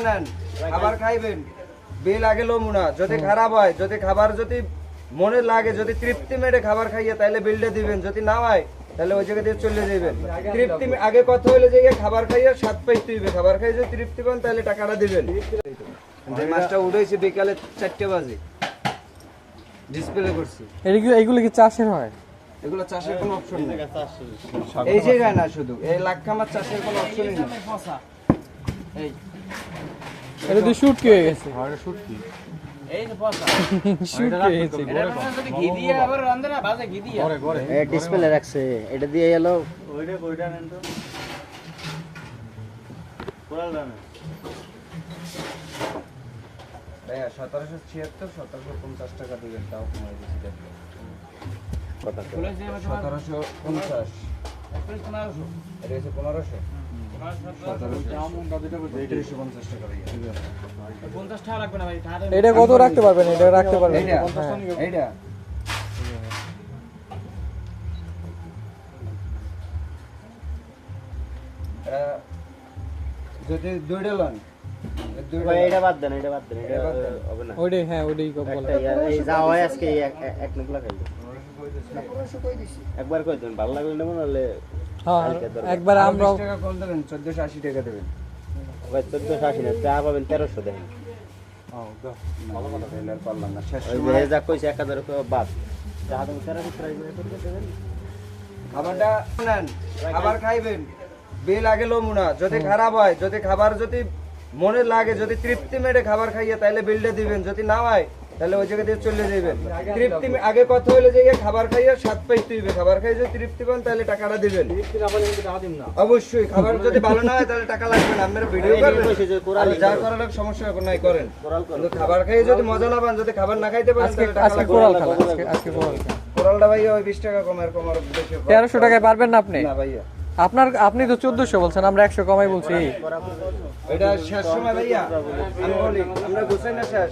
নেন খাবার খাইবেন বিল আগে লমু না যদি খারাপ হয় যদি খাবার যদি মনে লাগে যদি তৃপ্তি মেরে খাবার খাইয়ে তাহলে বিলটা দিবেন যদি না হয় তাহলে ওই জায়গা দিয়ে চলে যাবেন তৃপ্তি আগে কথা হলে যে খাবার খাইয়ে স্বাদ পাইতে হইবে খাবার খাই যদি তৃপ্তি পান তাহলে টাকাটা দিবেন যে মাছটা উঠেছে বিকালে 4টা বাজে ডিসপ্লে করছি এইগুলো কি চাষের হয়? এগুলো চাষের কোনো অপশন নেই এই জায়গায় না শুধু এই লাক্ষা মাছ চাষের কোনো অপশনই নেই এই এটা দিয়ে শুট কি হয়ে গেছে? এই যে পয়সা শুট কি হয়ে গেছে? এটা যদি ঘি দিয়ে আবার রান্ধে না ভাজে ঘি দিয়ে এই ডিসপ্লে রাখছে এটা দিয়ে এলো ওইটা নেন তো কোরালটা নেন ভাইয়া 1776 1750 টাকা দিবেন তাও কমাই দিচ্ছি দেখো কথা তো। বলে যে 1750 প্রাইস 1500 এটা হচ্ছে 1500 1350 টাকা ভাইয়া 50 টাকা লাগবে না ভাই এটা কত রাখতে পারবেন? এটা রাখতে পারবেন? এইটা হ্যাঁ। এইটা যদি দুইটা লন ভাই এটা বাদ দেন এটা বাদ দেন। হবে না ওইটাই হ্যাঁ ওইটাই বলে। একটা এই যা হয় আজকে এক নুকলা খাইলো একবার কই দেন ভালো লাগলো না বলে হ্যাঁ একবার আমরা 20 টাকা কম দেবেন 1480 টাকা দেবেন ভাই 1480 না চা পাবেন 1300 দেন ভালো কথা তাহলে আর পারলাম না শেষ ওই যে যা কইছে 1000 টাকা বাদ চা দাম 1300 প্রাইস করে দেবেন খাবারটা নেন খাবার খাইবেন বিল আগে লমু না যদি খারাপ হয় যদি খাবার যদি মনে লাগে যদি তৃপ্তি মেরে খাবার খাইয়ে তাহলে বিলটা দিবেন যদি না হয় তাহলে ওই জায়গা দিয়ে চলে যাবেন তৃপ্তি আগে কথা হলে যে খাবার খাইয়ে স্বাদ পাইতে হইবে খাবার খাই যদি তৃপ্তি পান তাহলে টাকাটা দিবেন অবশ্যই খাবার যদি ভালো না হয় তাহলে টাকা লাগবে না আপনারা ভিডিও করবেন আর যা করার লাগে সমস্যা নাই করেন কিন্তু খাবার খাইয়ে যদি মজা না পান যদি খাবার না খাইতে পারেন আজকে তাহলে টাকা আজকে লাগবে কোরাল খেলা আজকে কোরাল খেলা। কোরালটা ভাইয়া ওই 20 টাকা কম আর কম আর বেশি 1300 টাকায় পারবেন না আপনি? না ভাইয়া আপনি তো 1400 বলছেন, আমরা 100 কমাই বলছি। এটা শেষ সময় ভাইয়া আমি বলি আমরা গুছাই না শেষ